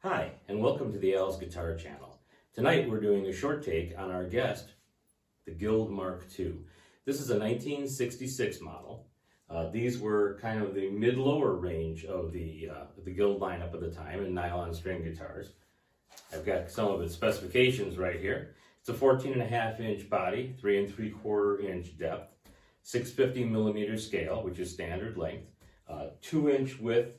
Hi, and welcome to the Al's Guitar Channel. Tonight we're doing a short take on our guest, the Guild Mark II. This is a 1966 model. These were kind of the mid-lower range of the Guild lineup at the time in nylon string guitars. I've got some of its specifications right here. It's a 14.5-inch body, 3 3/4-inch depth, 650 millimeter scale, which is standard length, 2-inch width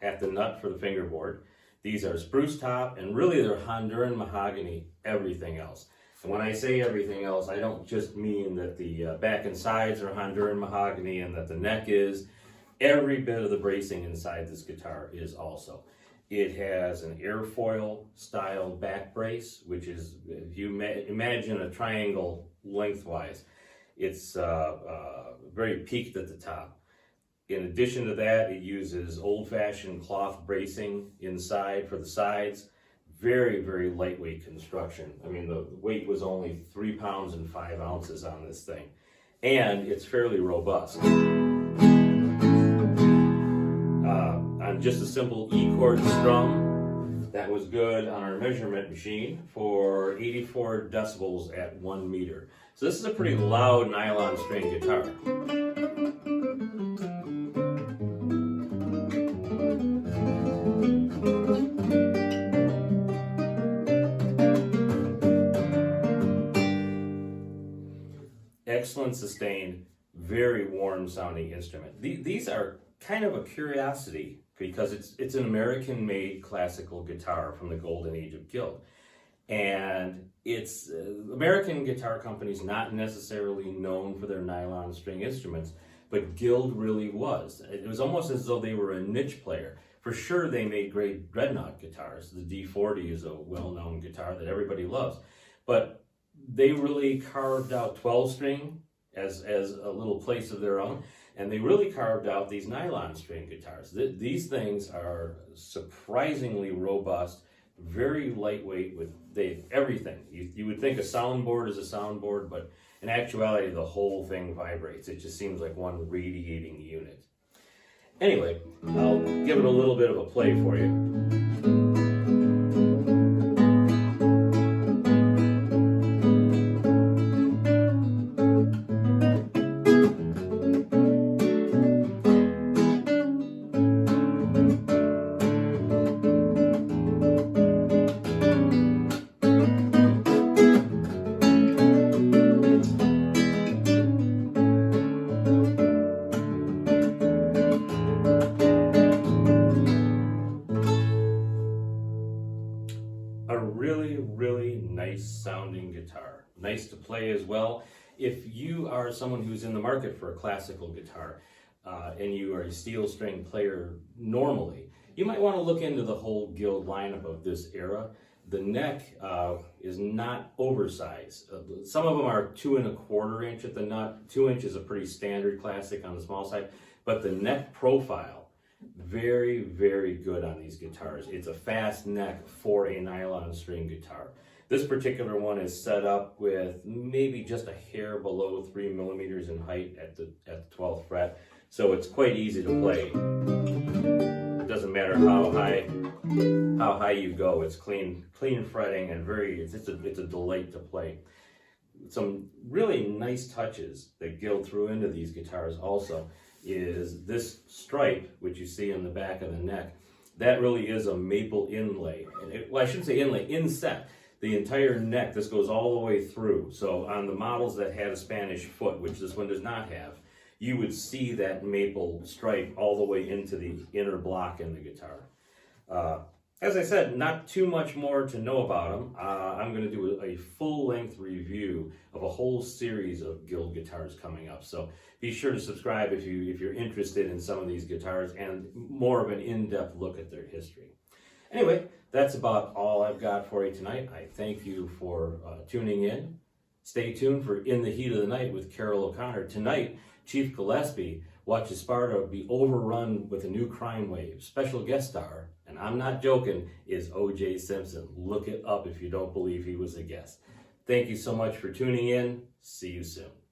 at the nut for the fingerboard. These are spruce top, and really they're Honduran mahogany, everything else. And when I say everything else, I don't just mean that the back and sides are Honduran mahogany and that the neck is. Every bit of the bracing inside this guitar is also. It has an airfoil style back brace, which is, if you imagine a triangle lengthwise, it's very peaked at the top. In addition to that, it uses old-fashioned cloth bracing inside for the sides. Very, very lightweight construction. I mean, the weight was only 3 pounds and 5 ounces on this thing. And it's fairly robust. On just a simple E-chord strum, that was good on our measurement machine for 84 decibels at 1 meter. So this is a pretty loud nylon string guitar. Excellent sustained, very warm sounding instrument. These are kind of a curiosity because it's an American made classical guitar from the golden age of Guild. And it's American guitar companies not necessarily known for their nylon string instruments, but Guild really was. It was almost as though they were a niche player. For sure they made great dreadnought guitars. The D40 is a well-known guitar that everybody loves. But they really carved out 12-string as a little place of their own, and they really carved out these nylon string guitars. These things are surprisingly robust, very lightweight with everything. You would think a soundboard is a soundboard, but in actuality the whole thing vibrates. It just seems like one radiating unit. Anyway, I'll give it a little bit of a play for you. A really, really nice sounding guitar. Nice to play as well. If you are someone who's in the market for a classical guitar and you are a steel string player normally, you might want to look into the whole Guild lineup of this era. The neck is not oversized. Some of them are 2 1/4 inch at the nut. 2 inch is a pretty standard classic on the small side, but the neck profile, very, very good on these guitars. It's a fast neck for a nylon string guitar. This particular one is set up with maybe just a hair below 3 millimeters in height at the 12th fret, so it's quite easy to play. It doesn't matter how high you go. It's clean fretting and it's a delight to play. Some really nice touches that Guild threw into these guitars also is this stripe, which you see on the back of the neck. That really is a maple inlay. Well, I shouldn't say inlay, inset. The entire neck, this goes all the way through. So on the models that had a Spanish foot, which this one does not have, you would see that maple stripe all the way into the inner block in the guitar. As I said, not too much more to know about them. I'm going to do a full-length review of a whole series of Guild guitars coming up. So be sure to subscribe if you're interested in some of these guitars and more of an in-depth look at their history. Anyway, that's about all I've got for you tonight. I thank you for tuning in. Stay tuned for In the Heat of the Night with Carol O'Connor. Tonight, Chief Gillespie watches Sparta be overrun with a new crime wave. Special guest star, and I'm not joking, is O.J. Simpson. Look it up if you don't believe he was a guest. Thank you so much for tuning in. See you soon.